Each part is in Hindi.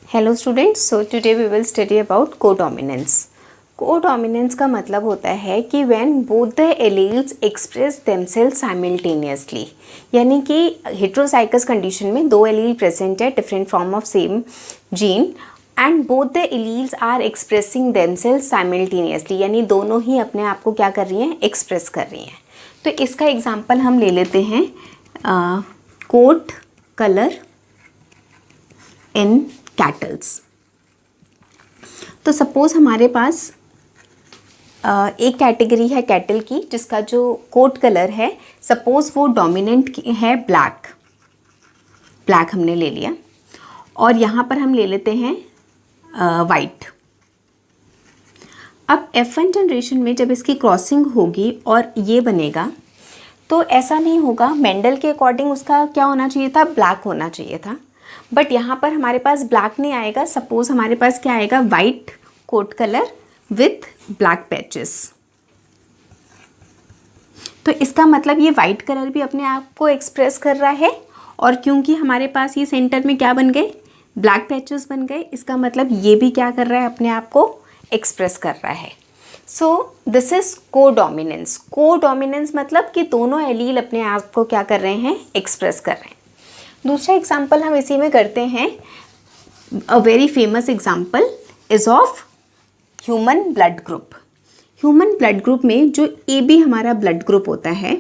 Hello students, so today we will study about codominance. Codominance का मतलब होता है कि when both the alleles express themselves simultaneously, यानी कि हेटेरोजाइगस कंडीशन में दो एलील प्रेजेंट है different form of same gene and both the alleles are expressing themselves simultaneously, यानी दोनों ही अपने आप को क्या कर रही हैं, एक्सप्रेस कर रही हैं। तो इसका एग्जाम्पल हम ले लेते हैं कोट कलर इन कैटल्स। तो सपोज हमारे पास एक कैटेगरी है कैटल की जिसका जो कोट कलर है, सपोज वो डोमिनेंट है ब्लैक हमने ले लिया, और यहाँ पर हम ले लेते हैं वाइट। अब F1 जनरेशन में जब इसकी क्रॉसिंग होगी और ये बनेगा, तो ऐसा नहीं होगा, मेंडल के अकॉर्डिंग उसका क्या होना चाहिए था, ब्लैक होना चाहिए था, बट यहाँ पर हमारे पास ब्लैक नहीं आएगा। सपोज हमारे पास क्या आएगा, white coat colour with black patches. तो इसका मतलब ये वाइट कलर भी अपने आप को एक्सप्रेस कर रहा है, और क्योंकि हमारे पास ये सेंटर में क्या बन गए, ब्लैक पैचेस बन गए, इसका मतलब ये भी क्या कर रहा है, अपने आप को एक्सप्रेस कर रहा है। So this is codominance. Codominance मतलब कि दोनों एलील अपने आप को क्या कर रहे हैं, एक्सप्रेस कर रहे हैं। दूसरा एग्जाम्पल हम इसी में करते हैं। A very famous example is of human blood group. Human blood group में जो AB हमारा ब्लड ग्रुप होता है,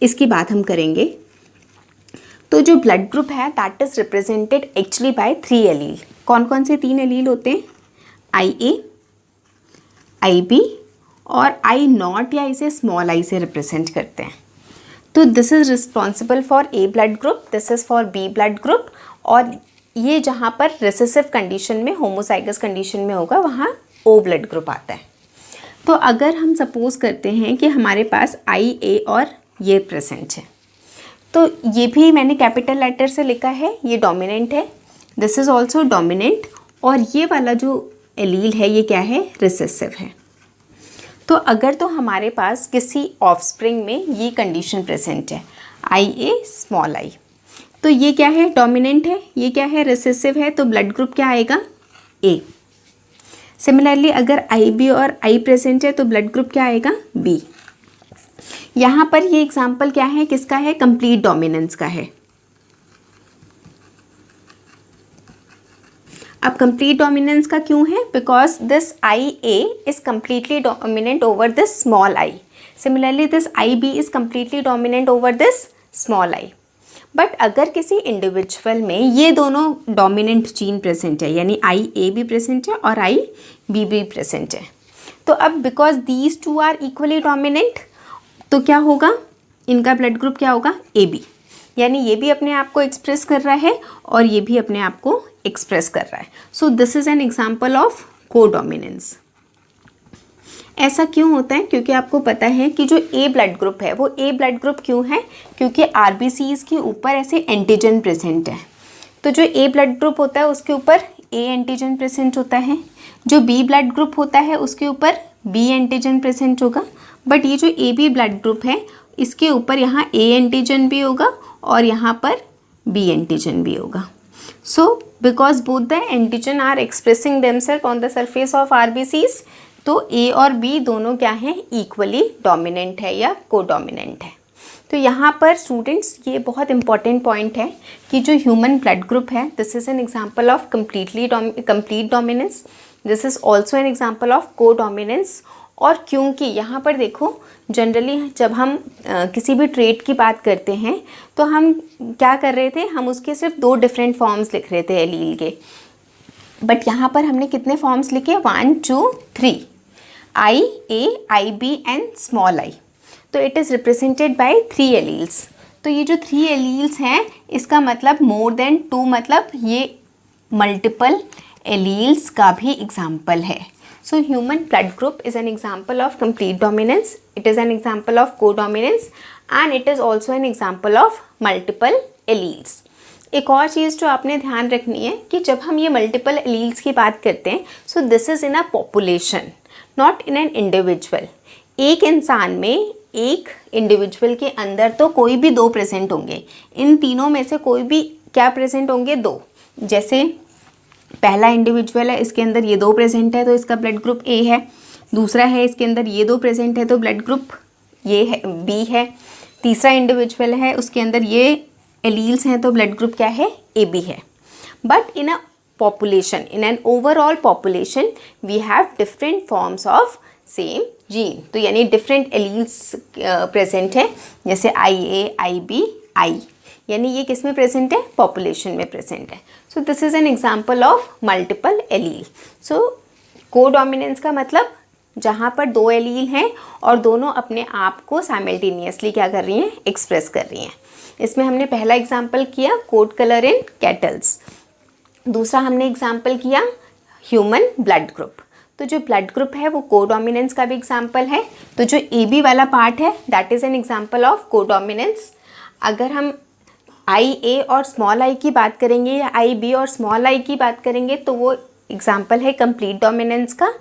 इसकी बात हम करेंगे। तो जो ब्लड ग्रुप है that is represented actually by 3 allele. कौन कौन से 3 एलील होते हैं, IA, IB और I नॉट, या इसे स्मॉल I से रिप्रेजेंट करते हैं। तो this is responsible for A blood group, this is for B blood group, और ये जहाँ पर रिसेसिव कंडीशन में, होमोजाइगस कंडीशन में होगा, वहाँ O ब्लड ग्रुप आता है। तो अगर हम सपोज करते हैं कि हमारे पास IA और ये प्रेजेंट है, तो ये भी मैंने कैपिटल लेटर से लिखा है, ये डोमिनेंट है, दिस इज़ ऑल्सो डोमिनेंट, और ये वाला जो एलील है ये क्या है, रिसेसिव है। तो अगर तो हमारे पास किसी ऑफस्प्रिंग में ये कंडीशन प्रेजेंट है, IA स्मॉल I, तो ये क्या है, डोमिनेंट है, ये क्या है, रिसेसिव है, तो ब्लड ग्रुप क्या आएगा, A। सिमिलरली अगर IB और I प्रेजेंट है तो ब्लड ग्रुप क्या आएगा, B। यहाँ पर ये एग्जाम्पल क्या है, किसका है, कंप्लीट डोमिनेंस का है। अब कंप्लीट डोमिनेंस का क्यों है, because this IA is completely dominant over this small I। Similarly this IB is completely dominant over this small I। But अगर किसी इंडिविजुअल में ये दोनों डोमिनेंट जीन प्रेजेंट है, यानी IA भी प्रेजेंट है और IB भी प्रेजेंट है, तो अब because these two are equally dominant, तो क्या होगा, इनका ब्लड ग्रुप क्या होगा, AB, यानी ये भी अपने आप को एक्सप्रेस कर रहा है और ये भी अपने आप को एक्सप्रेस कर रहा है। So this is an example of codominance. ऐसा क्यों होता है, क्योंकि आपको पता है कि जो A ब्लड ग्रुप है वो A ब्लड ग्रुप क्यों है, क्योंकि RBCs के ऊपर ऐसे एंटीजन प्रेजेंट है। तो जो A ब्लड ग्रुप होता है उसके ऊपर A एंटीजन प्रेजेंट होता है, जो B ब्लड ग्रुप होता है उसके ऊपर B एंटीजन प्रेजेंट होगा, बट ये जो AB ब्लड ग्रुप है इसके ऊपर यहाँ A एंटीजन भी होगा और यहाँ पर B एंटीजन भी होगा। So because both the antigen are expressing themself on the surface of RBCs, तो A और B दोनों क्या हैं, इक्वली डोमिनेंट है या कोडोमिनेंट है। तो यहाँ पर स्टूडेंट्स ये बहुत इंपॉर्टेंट पॉइंट है कि जो ह्यूमन ब्लड ग्रुप है, this is an example of complete dominance, this is also an example of codominance. और क्योंकि यहाँ पर देखो, जनरली जब हम किसी भी ट्रेट की बात करते हैं तो हम क्या कर रहे थे, हम उसके सिर्फ 2 डिफरेंट फॉर्म्स लिख रहे थे एलील के, बट यहाँ पर हमने कितने फॉर्म्स लिखे, 1 2 3, IA IB and small I। तो it is represented by 3 alleles. तो ये जो 3 एलील्स हैं इसका मतलब मोर देन 2, मतलब ये मल्टीपल एलील्स का भी एग्जाम्पल है। So human blood group is an example of complete dominance, it is an example of codominance and it is also an example of multiple alleles। एक और चीज़ जो आपने ध्यान रखनी है कि जब हम ये मल्टीपल एलील्स की बात करते हैं, सो this is in a population, not in an individual. एक इंसान में, एक इंडिविजुअल के अंदर तो कोई भी 2 प्रेजेंट होंगे, इन तीनों में से कोई भी क्या प्रेजेंट होंगे, 2। जैसे पहला इंडिविजुअल है, इसके अंदर ये 2 प्रेजेंट है तो इसका ब्लड ग्रुप ए है। दूसरा है, इसके अंदर ये 2 प्रेजेंट है तो ब्लड ग्रुप ये है, बी है। तीसरा इंडिविजुअल है, उसके अंदर ये एलील्स हैं तो ब्लड ग्रुप क्या है, ए बी है। But in a population, in an overall population we have different forms of same gene, तो यानी different alleles present है, जैसे IA, IB, I, यानी ये किस में present है, population में present है। so this is an example of multiple allele। so co-dominance का मतलब जहाँ पर 2 एलील हैं और दोनों अपने आप को साइमल्टेनियसली क्या कर रही हैं, एक्सप्रेस कर रही हैं। इसमें हमने पहला एग्जाम्पल किया कोट कलर इन कैटल्स, दूसरा हमने एग्जाम्पल किया ह्यूमन ब्लड ग्रुप। तो जो ब्लड ग्रुप है वो कोडोमिनेंस का भी एग्जाम्पल है। तो जो ए बी वाला पार्ट है that is an example of codominance. अगर हम आई ए और स्मॉल आई की बात करेंगे या आई बी और स्मॉल आई की बात करेंगे तो वो एग्जाम्पल है कंप्लीट डोमिनेंस का।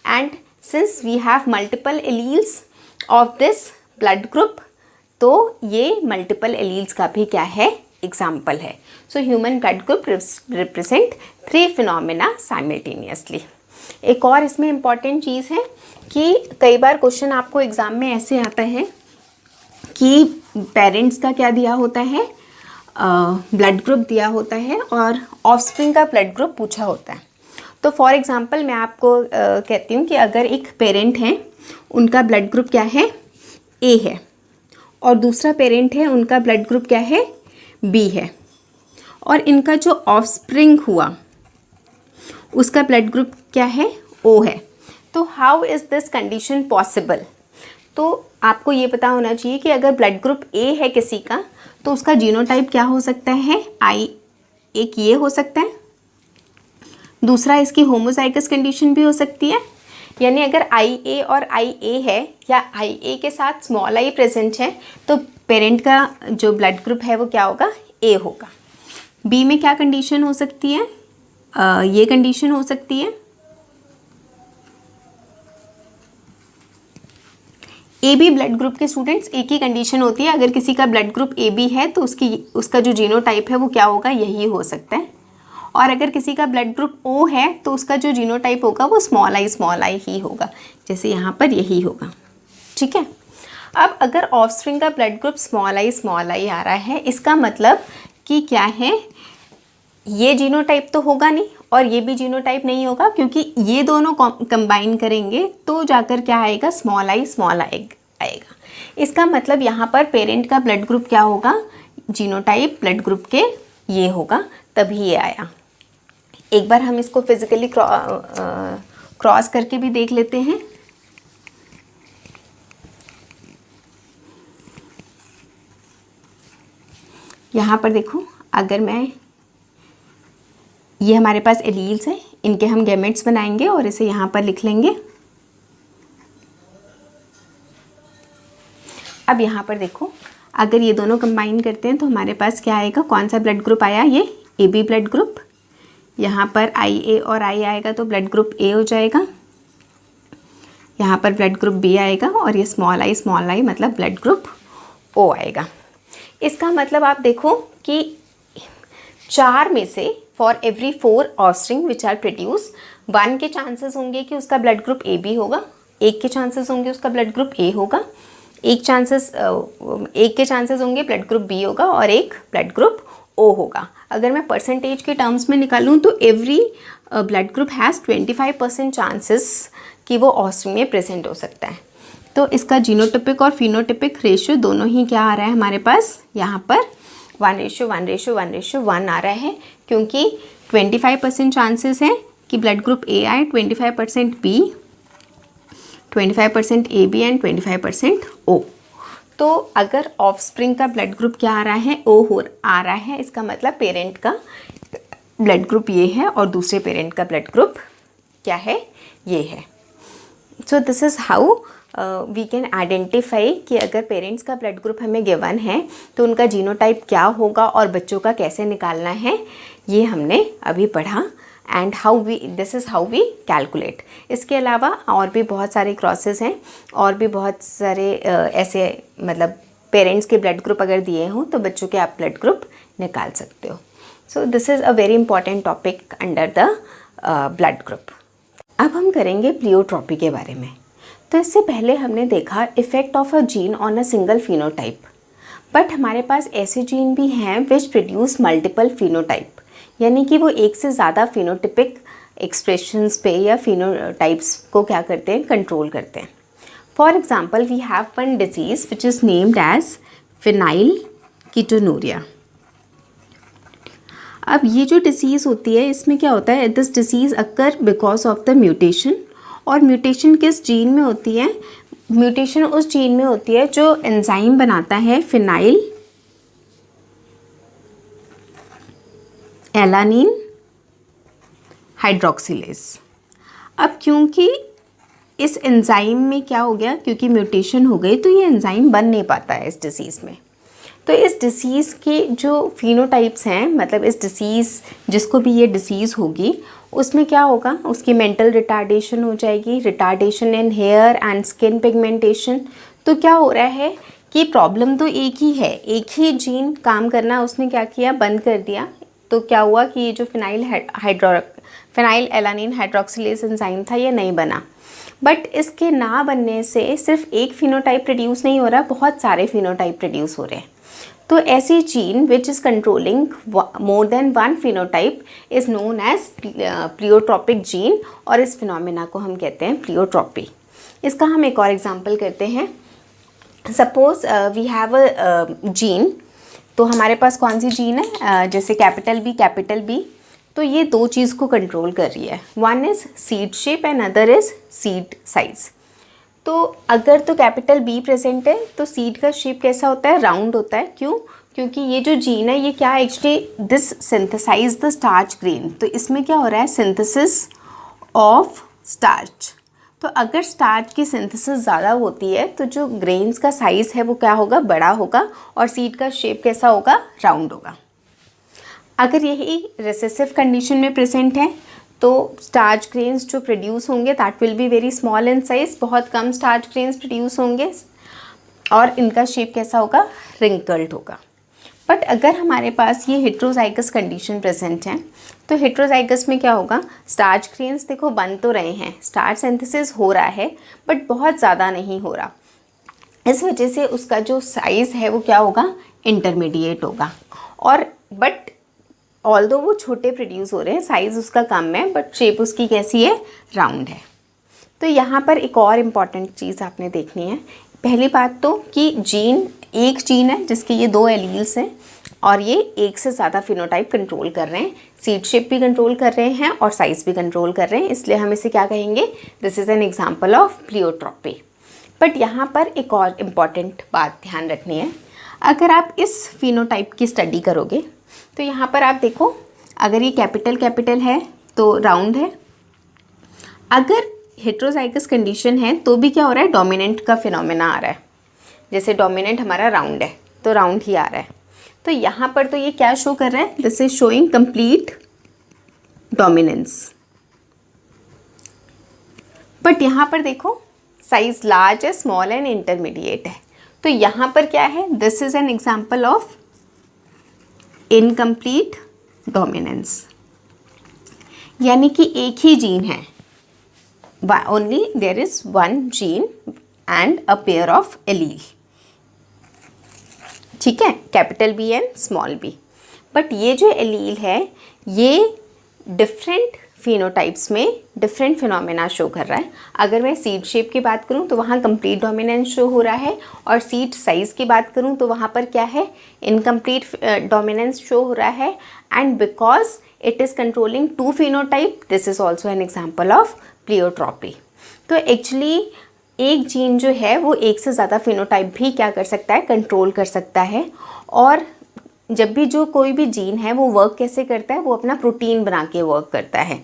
And since we have multiple alleles of this blood group तो ये मल्टीपल एलील्स का भी क्या है, एग्जाम्पल है। So human blood group represent 3 phenomena simultaneously. एक और इसमें इम्पॉर्टेंट चीज़ है कि कई बार क्वेश्चन आपको एग्ज़ाम में ऐसे आता है कि पेरेंट्स का क्या दिया होता है, ब्लड ग्रुप दिया होता है और ऑफस्प्रिंग का ब्लड ग्रुप पूछा होता है। तो फॉर एग्ज़ाम्पल मैं आपको कहती हूँ कि अगर एक पेरेंट है उनका ब्लड ग्रुप क्या है, ए है, और दूसरा पेरेंट है उनका ब्लड ग्रुप क्या है, बी है, और इनका जो ऑफस्प्रिंग हुआ उसका ब्लड ग्रुप क्या है, ओ है। तो how is this condition possible. तो आपको ये पता होना चाहिए कि अगर ब्लड ग्रुप ए है किसी का तो उसका जीनोटाइप क्या हो सकता है, आई, एक ये हो सकता है, दूसरा इसकी होमोजाइगस कंडीशन भी हो सकती है। यानी अगर आई ए और आई ए है या आई ए के साथ स्मॉल आई प्रेजेंट है तो पेरेंट का जो ब्लड ग्रुप है वो क्या होगा, ए होगा। बी में क्या कंडीशन हो सकती है, ये कंडीशन हो सकती है। ए बी ब्लड ग्रुप के स्टूडेंट्स एक ही कंडीशन होती है, अगर किसी का ब्लड ग्रुप ए बी है तो उसका जो जीनोटाइप है वो क्या होगा, यही हो सकता है। और अगर किसी का ब्लड ग्रुप ओ है तो उसका जो जीनोटाइप होगा वो स्मॉल आई ही होगा, जैसे यहाँ पर यही होगा। ठीक है। अब अगर ऑफस्प्रिंग का ब्लड ग्रुप स्मॉल आई आ रहा है, इसका मतलब कि क्या है, ये जीनोटाइप तो होगा नहीं और ये भी जीनोटाइप नहीं होगा, क्योंकि ये दोनों कंबाइन करेंगे तो जाकर क्या आएगा, स्मॉल आई आएगा। इसका मतलब यहाँ पर पेरेंट का ब्लड ग्रुप क्या होगा, जीनोटाइप ब्लड ग्रुप के ये होगा, तभी ये आया। एक बार हम इसको फिजिकली क्रॉस करके भी देख लेते हैं। यहाँ पर देखो, अगर मैं, ये हमारे पास एलील्स हैं, इनके हम गैमेट्स बनाएंगे और इसे यहाँ पर लिख लेंगे। अब यहाँ पर देखो, अगर ये दोनों कंबाइन करते हैं तो हमारे पास क्या आएगा, कौन सा ब्लड ग्रुप आया, ये ए बी ब्लड ग्रुप। यहाँ पर आई ए और आई आएगा तो ब्लड ग्रुप ए हो जाएगा, यहाँ पर ब्लड ग्रुप बी आएगा और ये स्मॉल आई मतलब ब्लड ग्रुप ओ आएगा। इसका मतलब आप देखो कि 4 में से for every 4 offspring which are produce 1 के चांसेस होंगे कि उसका ब्लड ग्रुप ए बी होगा, 1 के चांसेस होंगे उसका ब्लड ग्रुप ए होगा, 1 के चांसेस होंगे ब्लड ग्रुप बी होगा और 1 ब्लड ग्रुप ओ होगा। अगर मैं परसेंटेज के टर्म्स में निकालूं तो every blood group has 25% chances कि वो ऑफस्प्रिंग में प्रेजेंट हो सकता है। तो इसका जीनोटिपिक और फिनोटिपिक रेशियो दोनों ही क्या आ रहा है हमारे पास, यहाँ पर 1:1:1:1 आ रहा है, क्योंकि 25% चांसेस हैं कि ब्लड ग्रुप ए आए, 25% बी, 25% ए बी एंड 25% ओ। तो अगर ऑफस्प्रिंग का ब्लड ग्रुप क्या आ रहा है, ओ आ रहा है, इसका मतलब पेरेंट का ब्लड ग्रुप ये है और दूसरे पेरेंट का ब्लड ग्रुप क्या है, ये है। So this is how we can identify कि अगर पेरेंट्स का ब्लड ग्रुप हमें गिवन है तो उनका जीनोटाइप क्या होगा और बच्चों का कैसे निकालना है, ये हमने अभी पढ़ा। And this is how we calculate. इसके अलावा और भी बहुत सारे क्रॉसेस हैं और भी बहुत सारे ऐसे मतलब पेरेंट्स के ब्लड ग्रुप अगर दिए हों तो बच्चों के आप ब्लड ग्रुप निकाल सकते हो। सो this is a very important topic under the blood group. अब हम करेंगे प्लियोट्रॉपी के बारे में। तो इससे पहले हमने देखा effect of a gene on a single phenotype, but हमारे पास ऐसे जीन भी हैं विच प्रोड्यूस मल्टीपल फिनोटाइप, यानी कि वो एक से ज़्यादा फिनोटिपिक एक्सप्रेशंस पे या फिनोटाइप्स को क्या करते हैं, कंट्रोल करते हैं। For example we have one disease which is named as phenylketonuria. अब ये जो डिसीज़ होती है इसमें क्या होता है, this disease occur because of the mutation. और म्यूटेशन किस जीन में होती है, म्यूटेशन उस जीन में होती है जो एंजाइम बनाता है फिनाइल एलानिन हाइड्रोक्सिलेज। अब क्योंकि इस एंजाइम में क्या हो गया, क्योंकि म्यूटेशन हो गई तो ये एंजाइम बन नहीं पाता है इस डिसीज़ में। तो इस डिसीज़ के जो फिनोटाइप्स हैं, मतलब इस डिसीज़ जिसको भी ये डिसीज़ होगी उसमें क्या होगा, उसकी मेंटल रिटार्डेशन हो जाएगी, retardation in hair and skin pigmentation. तो क्या हो रहा है कि प्रॉब्लम तो एक ही है, एक ही जीन काम करना उसने क्या किया, बंद कर दिया। तो क्या हुआ कि ये जो फिनाइल एलानिन हाइड्रोक्सिलेज एंजाइम था ये नहीं बना। बट इसके ना बनने से सिर्फ एक फिनोटाइप प्रोड्यूस नहीं हो रहा, बहुत सारे फिनोटाइप प्रोड्यूस हो रहे हैं। तो ऐसी gene which is controlling more than one phenotype is known as pleiotropic gene, और इस फिनोमेना को हम कहते हैं प्लियोट्रॉपी। इसका हम एक और एग्जांपल करते हैं। Suppose we have a gene, तो हमारे पास कौन सी जीन है, जैसे कैपिटल बी, तो ये दो चीज़ को कंट्रोल कर रही है। One is seed shape and other is seed size. तो अगर तो कैपिटल बी प्रेजेंट है तो सीड का शेप कैसा होता है, राउंड होता है। क्यों, क्योंकि ये जो जीन है ये क्या actually this synthesise the starch grain. तो इसमें क्या हो रहा है, सिंथेसिस ऑफ स्टार्च। तो अगर स्टार्च की सिंथेसिस ज़्यादा होती है तो जो ग्रेन्स का साइज़ है वो क्या होगा, बड़ा होगा, और सीड का शेप कैसा होगा, राउंड होगा। अगर यही रिसेसिव कंडीशन में प्रेजेंट है तो स्टार्च ग्रेन्स जो प्रोड्यूस होंगे that will be very small in size, बहुत कम स्टार्च ग्रेन्स प्रोड्यूस होंगे, और इनका शेप कैसा होगा, रिंकल्ड होगा। बट अगर हमारे पास ये हेट्रोजाइगस कंडीशन प्रेजेंट है तो हेट्रोजाइगस में क्या होगा, स्टार्च ग्रेन्स देखो बन तो रहे हैं, स्टार्च सिंथेसिस हो रहा है बट बहुत ज़्यादा नहीं हो रहा। इस वजह से उसका जो साइज़ है वो क्या होगा, इंटरमीडिएट होगा। और बट ऑल्दो वो छोटे प्रोड्यूस हो रहे हैं, साइज़ उसका कम है, बट शेप उसकी कैसी है, राउंड है। तो यहाँ पर एक और इम्पॉर्टेंट चीज़ आपने देखनी है। पहली बात तो कि जीन एक जीन है जिसके ये दो एलील्स हैं और ये एक से ज़्यादा फिनोटाइप कंट्रोल कर रहे हैं, सीड शेप भी कंट्रोल कर रहे हैं और साइज़ भी कंट्रोल कर रहे हैं, इसलिए हम इसे क्या कहेंगे, this is an example of pleiotropy. But यहाँ पर एक और इम्पॉर्टेंट बात ध्यान रखनी है। अगर आप इस फिनोटाइप की स्टडी करोगे तो यहाँ पर आप देखो, अगर ये कैपिटल है तो राउंड है। अगर हेट्रोजाइगस कंडीशन है तो भी क्या हो रहा है, डोमिनेंट का फिनोमेना आ रहा है। जैसे डोमिनेंट हमारा राउंड है तो राउंड ही आ रहा है। तो यहाँ पर तो ये क्या शो कर रहा है, this is showing complete dominance. But यहाँ पर देखो साइज लार्ज है, स्मॉल एंड इंटरमीडिएट है। तो यहाँ पर क्या है, this is an example of incomplete dominance, यानी कि एक ही जीन है, only there is one gene and a pair of allele. ठीक है, capital B and small B. But ये जो एलील है ये डिफरेंट फिनोटाइप्स में डिफरेंट फिनोमेना शो कर रहा है। अगर मैं सीड शेप की बात करूं तो वहाँ कंप्लीट डोमिनेंस शो हो रहा है, और सीड साइज़ की बात करूं तो वहाँ पर क्या है, इनकम्प्लीट डोमिनेंस शो हो रहा है। And because it is controlling two phenotype, this is also an example of pleiotropy. तो एक्चुअली एक जीन जो है वो एक से ज़्यादा फिनोटाइप भी क्या कर सकता है, कंट्रोल कर सकता है। और जब भी जो कोई भी जीन है वो वर्क कैसे करता है, वो अपना प्रोटीन बना के वर्क करता है।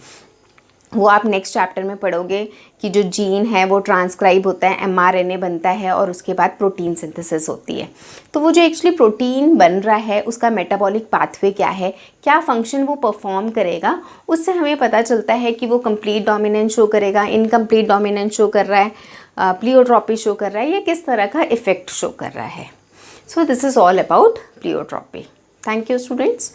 वो आप नेक्स्ट चैप्टर में पढ़ोगे कि जो जीन है वो ट्रांसक्राइब होता है, mRNA बनता है और उसके बाद प्रोटीन सिंथेसिस होती है। तो वो जो एक्चुअली प्रोटीन बन रहा है उसका मेटाबॉलिक पाथवे क्या है, क्या फंक्शन वो परफॉर्म करेगा, उससे हमें पता चलता है कि वो कंप्लीट डोमिनेंस शो करेगा, इनकम्प्लीट डोमिनेंस शो कर रहा है, प्लियोट्रॉपी शो कर रहा है, या किस तरह का इफेक्ट शो कर रहा है। So this is all about pleiotropy. Thank you students.